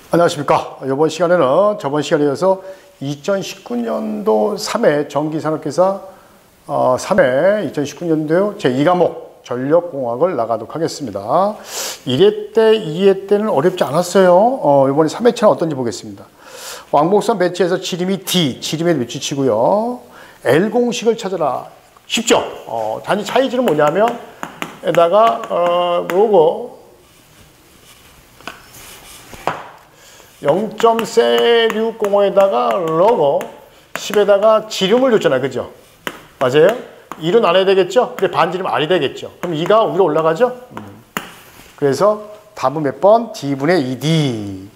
안녕하십니까. 이번 시간에는 저번 시간에 이어서 2019년도 3회 전기산업기사 3회 2019년도 제2과목 전력공학을 나가도록 하겠습니다. 1회 때, 2회 때는 어렵지 않았어요. 이번에 3회차는 어떤지 보겠습니다. 왕복선 배치에서 지름이 D, 지름의 위치치고요. L 공식을 찾아라. 쉽죠? 단지 차이점은 뭐냐면 에다가 요거 0.460에다가 러거 10에다가 지름을 줬잖아요. 그죠? 맞아요? 1은 안 해야 되겠죠? 근데 반지름 R이 되겠죠? 그럼 2가 위로 올라가죠? 그래서 답은 몇 번? D분의 2D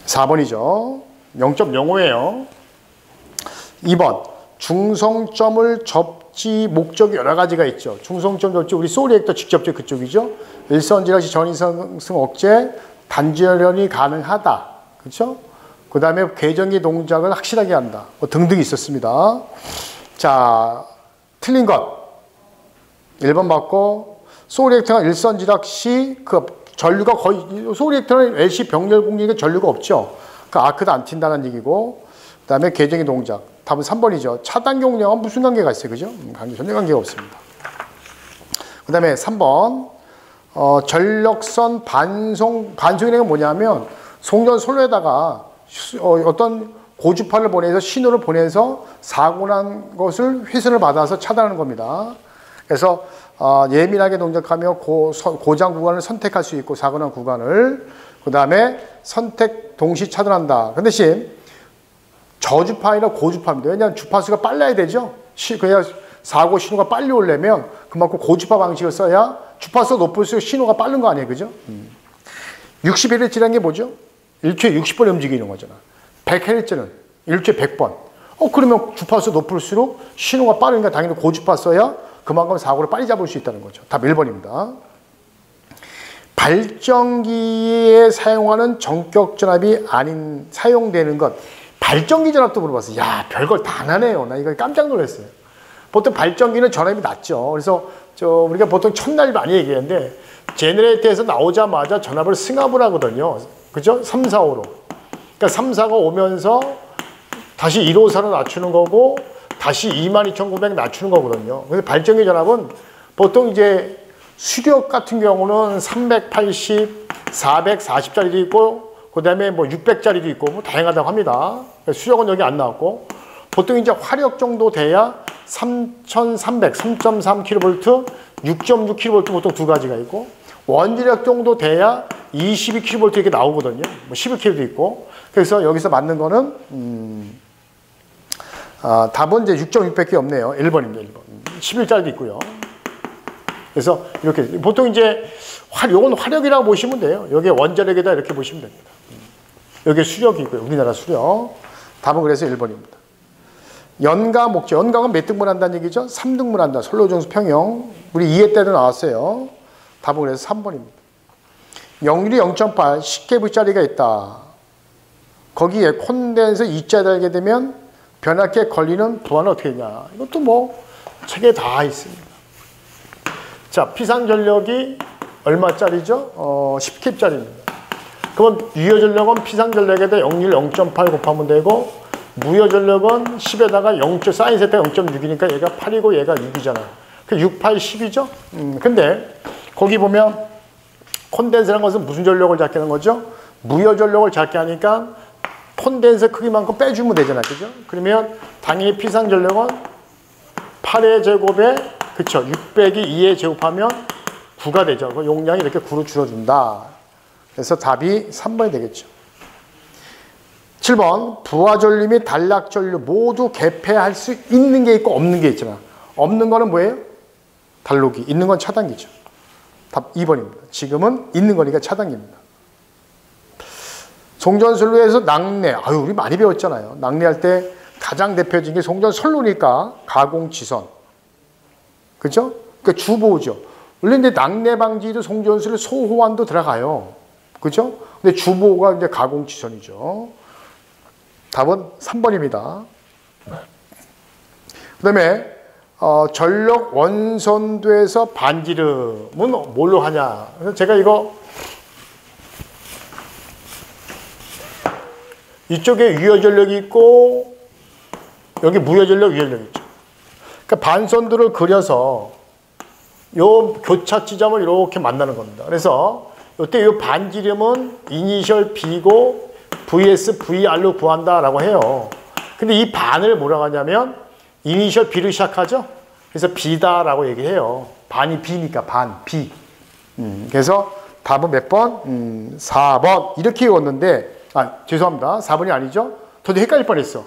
4번이죠. 0.05예요. 2번 중성점을 접지 목적이 여러 가지가 있죠. 중성점 접지 우리 소리액터 직접적 그쪽이죠. 일선지락시 전이상승 억제 단지연련이 가능하다. 그렇죠? 그 다음에 궤정기 동작을 확실하게 한다. 뭐 등등이 있었습니다. 자, 틀린 것. 1번 맞고, 소리액터가 일선지락시 그 전류가 거의, 소리액터는 LC 병렬 공격에 전류가 없죠. 그 아크도 안 튄다는 얘기고, 그 다음에 궤정기 동작. 답은 3번이죠. 차단 용량은 무슨 관계가 있어요? 그죠? 전혀 관계가 없습니다. 그 다음에 3번. 전력선 반송이라는 게 뭐냐면 송전 솔로에다가 어떤 고주파를 보내서 신호를 보내서 사고 난 것을 회선을 받아서 차단하는 겁니다. 그래서 예민하게 동작하며 고장 구간을 선택할 수 있고 사고 난 구간을 그 다음에 선택 동시 차단한다. 그 대신 저주파이나 고주파입니다. 왜냐하면 주파수가 빨라야 되죠. 그래야 사고 신호가 빨리 오려면 그만큼 고주파 방식을 써야 주파수가 높을수록 신호가 빠른 거 아니에요. 그죠? 61Hz라는 게 뭐죠? 1초에 60번 움직이는 거잖아. 100Hz는 1초에 100번. 그러면 주파수 높을수록 신호가 빠르니까 당연히 고주파 써야 그만큼 사고를 빨리 잡을 수 있다는 거죠. 답 1번입니다. 발전기에 사용하는 전격 전압이 아닌 사용되는 것. 발전기 전압도 물어봤어요. 야, 별걸 다 나네요. 나 이거 깜짝 놀랐어요. 보통 발전기는 전압이 낮죠. 그래서 우리가 보통 첫날 많이 얘기하는데 제너레이터에서 나오자마자 전압을 승합을 하거든요. 그죠? 3, 4, 5로. 그러니까 3, 4가 오면서 다시 154로 낮추는 거고 다시 22,900 낮추는 거거든요. 그래서 발전기 전압은 보통 이제 수력 같은 경우는 380, 440짜리도 있고 그 다음에 뭐 600짜리도 있고 뭐 다양하다고 합니다. 수력은 여기 안 나왔고 보통 이제 화력 정도 돼야 3,300, 3.3kV, 6.6kV 보통 두 가지가 있고 원주력 정도 돼야 22kV 이렇게 나오거든요. 뭐 11kV도 있고. 그래서 여기서 맞는 거는 답은 이제 6.6밖에 없네요. 1번입니다. 1번. 11짜리도 있고요. 그래서 이렇게 보통 이제 요건 화력이라고 보시면 돼요. 여기에 원자력이다 이렇게 보시면 됩니다. 여기에 수력이 있고요. 우리나라 수력. 답은 그래서 1번입니다. 연가 목적. 연가는 몇 등분 한다는 얘기죠? 3등분 한다. 선로정수 평형. 우리 2회 때도 나왔어요. 답은 그래서 3번입니다. 역률이 0.8, 10kV짜리가 있다. 거기에 콘덴서 2자 달게 되면 변압기에 걸리는 부하는 어떻게 되냐. 이것도 뭐 책에 다 있습니다. 자, 피상전력이 얼마짜리죠? 10kV짜리입니다. 그러면 유효전력은 피상전력에다 역률 0.8 곱하면 되고 무효전력은 10에다가 0. 사인 세타가 0.6이니까 얘가 8이고 얘가 6이잖아요. 그 6, 8, 10이죠? 근데 거기 보면 콘덴서라는 것은 무슨 전력을 잡게 하는 거죠? 무효전력을 잡게 하니까 콘덴서 크기만큼 빼주면 되잖아요. 그죠? 그러면 당연히 피상전력은 8의 제곱에 그쵸? 600이 2의 제곱하면 9가 되죠. 그 용량이 이렇게 9로 줄어든다. 그래서 답이 3번이 되겠죠. 7번 부하전류 및 단락전류 모두 개폐할 수 있는 게 있고 없는 게 있잖아. 없는 거는 뭐예요? 단록이. 있는 건 차단기죠. 답 2번입니다. 지금은 있는 거니까 차단기입니다. 송전선로에서 낙내. 우리 많이 배웠잖아요. 낙내할 때 가장 대표적인 게 송전선로니까 가공지선. 그죠? 그러니까 주보죠. 원래 근데 낙내 방지도 송전선로 소호환도 들어가요. 그죠? 근데 주보가 이제 가공지선이죠. 답은 3번입니다. 그 다음에 전력 원선도에서 반지름은 뭘로 하냐. 그래서 제가 이거 이쪽에 유효전력이 있고 여기 무효전력, 유효전력이 있죠. 그러니까 반선들을 그려서 요 교차 지점을 이렇게 만나는 겁니다. 그래서 이때 요 반지름은 이니셜 B고 VS, VR로 구한다라고 해요. 근데 이 반을 뭐라고 하냐면 이니셜 B로 시작하죠. 그래서 B다라고 얘기해요. 반이 B니까 반, B. 그래서 답은 몇 번? 4번. 이렇게 외웠는데, 죄송합니다. 4번이 아니죠? 저도 헷갈릴 뻔했어.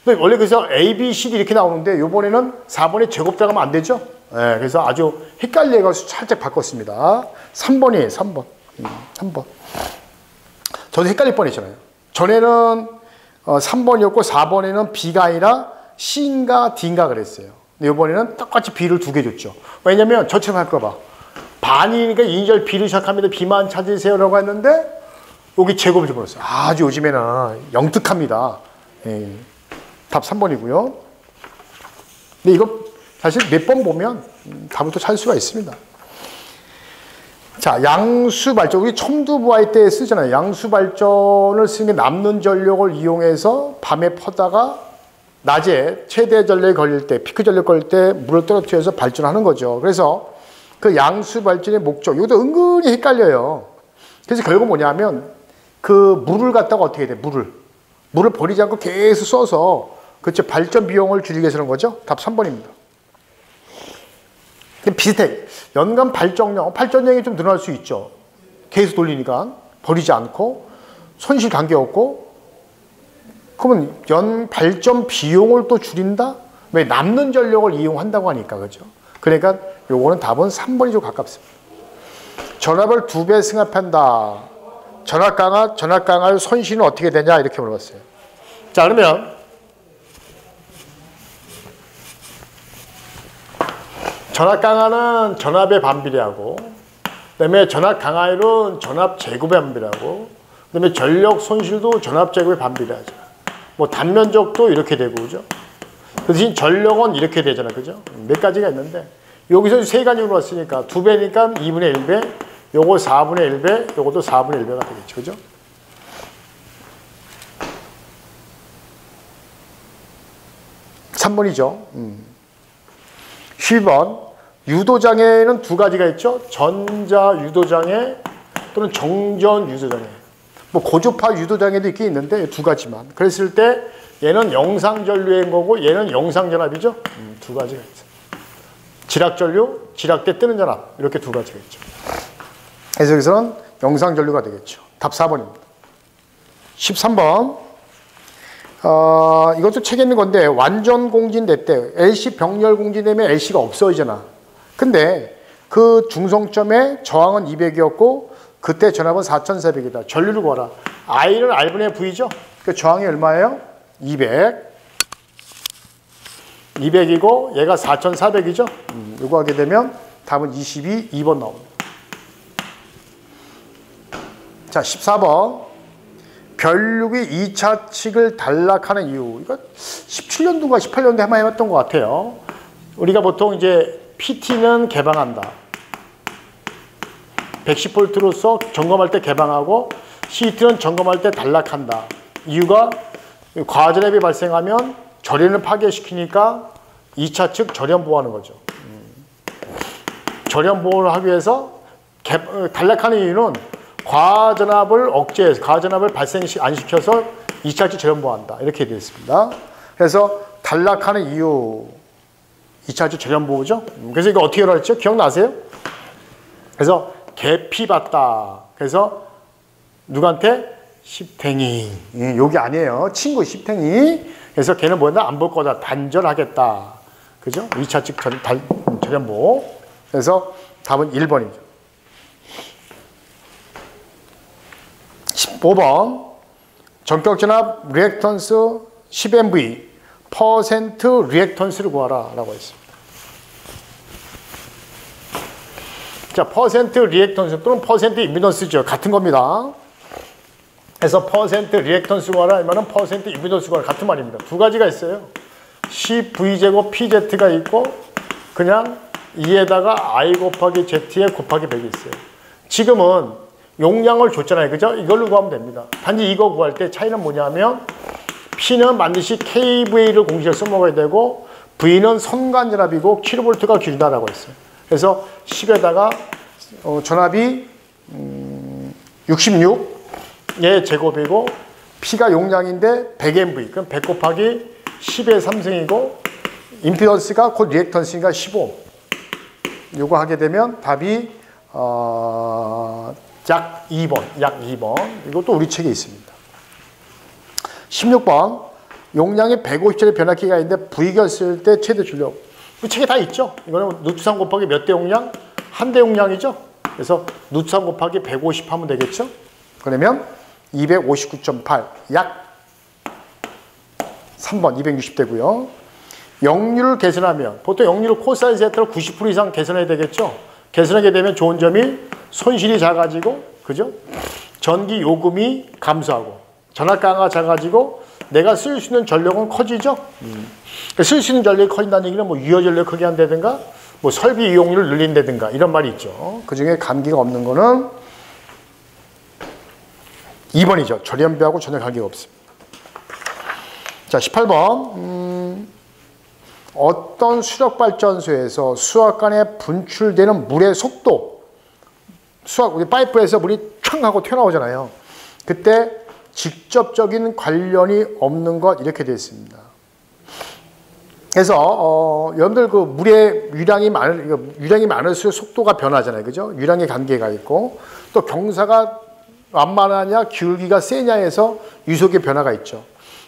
근데 원래 그래서 A, B, C, D 이렇게 나오는데, 요번에는 4번에 제곱 들어가면 안 되죠? 네, 그래서 아주 헷갈려가지고 살짝 바꿨습니다. 3번이에요, 3번. 3번. 저도 헷갈릴 뻔했잖아요. 전에는 3번이었고, 4번에는 B가 아니라 C인가 D인가 그랬어요. 근데 요번에는 똑같이 B를 2개 줬죠. 왜냐면 저처럼 할까 봐. 반이니까 이니셜 B를 시작합니다. B만 찾으세요라고 했는데 여기 제곱을 줘버렸어요. 아주 요즘에는 영특합니다. 예. 답 3번이고요. 근데 이거 사실 몇 번 보면 답을 또 찾을 수가 있습니다. 자, 양수발전. 우리 첨두부할 때 쓰잖아요. 양수발전을 쓰는 게 남는 전력을 이용해서 밤에 퍼다가 낮에 최대 전력이 걸릴 때, 피크 전력 걸릴 때 물을 떨어뜨려서 발전하는 거죠. 그래서 그 양수 발전의 목적, 이것도 은근히 헷갈려요. 그래서 결국 뭐냐면 그 물을 갖다가 어떻게 해야 돼? 물을 버리지 않고 계속 써서 그렇죠. 발전 비용을 줄이기 위해서 그런 거죠. 답 3번입니다. 비슷해. 연간 발전량이 좀 늘어날 수 있죠. 계속 돌리니까 버리지 않고 손실 관계없고. 그러면 연 발전 비용을 또 줄인다? 왜? 남는 전력을 이용한다고 하니까, 그죠? 그러니까 요거는 답은 3번이 좀 가깝습니다. 전압을 2배 승합한다. 전압 강화의 손실은 어떻게 되냐? 이렇게 물어봤어요. 자, 그러면 전압 강화는 전압에 반비례하고, 그다음에 전압 강화율은 전압 제곱에 반비례하고, 그다음에 전력 손실도 전압 제곱에 반비례하죠. 뭐 단면적도 이렇게 되고, 그죠? 그 대신 전력은 이렇게 되잖아, 그죠? 몇 가지가 있는데 여기서 세 가지로 왔으니까 2배니까 2분의 1배, 요거 4분의 1배, 요것도 4분의 1배가 되겠죠, 그죠? 3번이죠. 10번. 유도장애는 2가지가 있죠. 전자 유도장애 또는 정전 유도장애. 뭐 고주파 유도장애도 있긴 있는데 2가지만. 그랬을 때 얘는 영상전류인 거고 얘는 영상전압이죠. 2가지가 있어요. 지락전류, 지락대 뜨는 전압. 이렇게 2가지가 있죠. 그래서 여기서는 영상전류가 되겠죠. 답 4번입니다. 13번. 이것도 책에 있는 건데 완전 공진될 때 LC 병렬 공진되면 LC가 없어지잖아. 근데 그 중성점의 저항은 200이었고 그때 전압은 4400이다. 전류를 구하라. I는 R분의 V죠. 그 저항이 얼마예요? 200. 200이고 얘가 4400이죠. 이거 하게 되면 답은 22, 2번 나옵니다. 자, 14번. 별육이 2차 측을 단락하는 이유. 이거 17년도인가 18년도에 한번 해봤던 것 같아요. 우리가 보통 이제 PT는 개방한다. 110V로서 점검할 때 개방하고 CT는 점검할 때 단락한다. 이유가 과전압이 발생하면 절연을 파괴시키니까 2차 측 절연 보호하는 거죠. 절연 보호를 하기 위해서 단락하는 이유는 과전압을 억제해서 과전압을 발생 안 시켜서 2차 측 절연 보호한다. 이렇게 되어 있습니다. 그래서 단락하는 이유 2차 측 절연 보호죠. 그래서 이거 어떻게 알았죠? 기억나세요? 그래서 개피받다. 그래서 누구한테? 십탱이. 여기 아니에요. 친구 십탱이. 그래서 걔는 뭐였나? 안 볼 거다. 단절하겠다. 그죠? 2차 측 절연보. 그래서 답은 1번이죠. 15번. 전격전압 리액턴스 10MV 퍼센트 리액턴스를 구하라 라고 했습니다. 자, 퍼센트 리액턴스 또는 퍼센트 임피던스죠. 같은 겁니다. 그래서 퍼센트 리액턴스 구하라 이면은 퍼센트 임피던스 구하라 같은 말입니다. 2가지가 있어요. CV제곱 PZ가 있고 그냥 2에다가 I 곱하기 Z에 곱하기 100이 있어요. 지금은 용량을 줬잖아요. 그죠? 이걸로 구하면 됩니다. 단지 이거 구할 때 차이는 뭐냐면 P는 반드시 kVA를 공식을 써먹어야 되고 V는 선관전압이고 킬로볼트가 기준이라고 했어요. 그래서 10에다가 전압이 66의 제곱이고 P가 용량인데 100MV 그럼 100 곱하기 10의 3승이고 임피던스가 곧 리액턴스니까 15. 요거 하게 되면 답이 약 2번. 이것도 우리 책에 있습니다. 16번. 용량이 150짜리 변압기가 있는데 V결 쓸 때 최대 출력. 우리 책에 다 있죠. 이거는 누트삼 곱하기 몇 대 용량? 한 대 용량이죠. 그래서 누트삼 곱하기 150 하면 되겠죠. 그러면 259.8. 약 3번 260대고요. 역률을 개선하면 보통 역률을 코사인 세타로 90% 이상 개선해야 되겠죠. 개선하게 되면 좋은 점이 손실이 작아지고, 그죠? 전기 요금이 감소하고, 전압가가 작아지고, 내가 쓸 수 있는 전력은 커지죠. 쓸 수 있는 전력이 커진다는 얘기는 뭐 유효 전력 크게 한다든가, 뭐 설비 이용률을 늘린다든가 이런 말이 있죠. 그 중에 감기가 없는 거는 2번이죠. 절연비하고 전혀 관계가 없습니다. 자, 18번. 어떤 수력발전소에서 수압관에 분출되는 물의 속도, 우리 파이프에서 물이 촥 하고 튀어나오잖아요. 그때 직접적인 관련이 없는 것 이렇게 되어 있습니다. 그래서 여러분들 그 물의 유량이 많을수록 속도가 변하잖아요. 그죠? 유량의 관계가 있고 또 경사가 완만하냐 기울기가 세냐에서 유속의 변화가 있죠.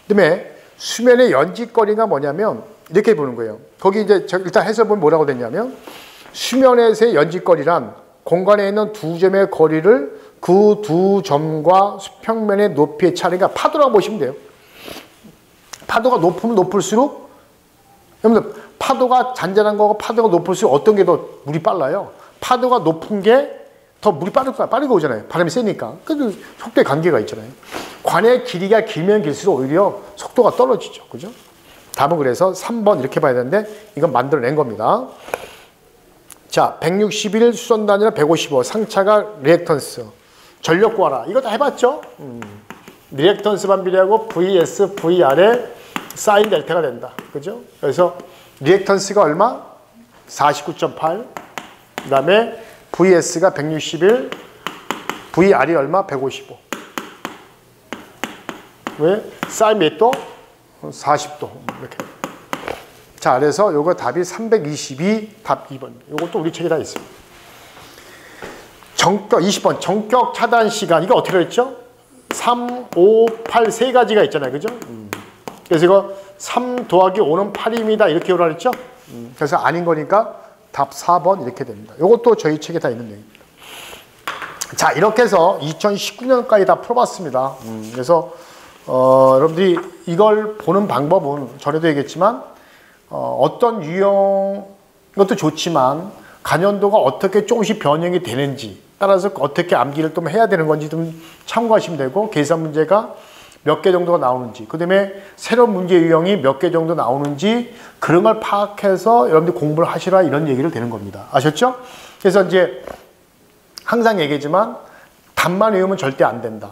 그다음에 수면의 연직거리가 뭐냐면 이렇게 보는 거예요. 거기 이제 일단 해서 보면 뭐라고 됐냐면 수면에서의 연직거리란 공간에 있는 두 점의 거리를 그 두 점과 수평면의 높이의 차이가 파도라고 보시면 돼요. 파도가 높으면 높을수록 여러분들 파도가 잔잔한 거고 파도가 높을수록 어떤 게 더 물이 빨라요? 파도가 높은 게 더 물이 빠르게 오잖아요. 바람이 세니까. 그래도 속도에 관계가 있잖아요. 관의 길이가 길면 길수록 오히려 속도가 떨어지죠. 그죠? 답은 그래서 3번 이렇게 봐야 되는데 이건 만들어낸 겁니다. 자, 161 수선 단위는 155 상차가 리액턴스. 전력 구하라. 이거 다 해봤죠? 리액턴스 반비례하고 VS, VR의 사인 델타가 된다. 그죠? 그래서 리액턴스가 얼마? 49.8. 그 다음에 VS가 161. VR이 얼마? 155. 왜? 사인 몇 도? 40도. 이렇게. 자, 그래서 요거 답이 322, 답 2번. 요것도 우리 책에 다 있습니다. 20번. 정격 차단 시간. 이거 어떻게 했죠? 3, 5, 8 세 가지가 있잖아요. 그죠? 그래서 이거 3 더하기 5는 8입니다. 이렇게 오라 그랬죠? 그래서 아닌 거니까 답 4번 이렇게 됩니다. 이것도 저희 책에 다 있는 내용입니다. 자, 이렇게 해서 2019년까지 다 풀어봤습니다. 그래서 여러분들이 이걸 보는 방법은 전에도 얘기했지만 어떤 유형 것도 좋지만 간연도가 어떻게 조금씩 변형이 되는지 따라서 어떻게 암기를 좀 해야 되는 건지 좀 참고하시면 되고 계산 문제가 몇 개 정도가 나오는지 그 다음에 새로운 문제 유형이 몇 개 정도 나오는지 그런 걸 파악해서 여러분들이 공부를 하시라 이런 얘기를 되는 겁니다. 아셨죠? 그래서 이제 항상 얘기하지만 답만 외우면 절대 안 된다.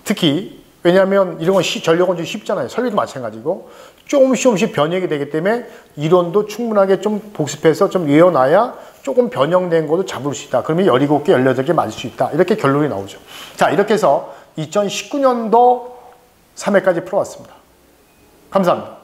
특히 왜냐하면 이런 건 전력은 좀 쉽잖아요. 설비도 마찬가지고 조금씩 변형이 되기 때문에 이론도 충분하게 좀 복습해서 좀 외워놔야 조금 변형된 것도 잡을 수 있다. 그러면 17개, 18개 맞을 수 있다. 이렇게 결론이 나오죠. 자, 이렇게 해서 2019년도 3회까지 풀어왔습니다. 감사합니다.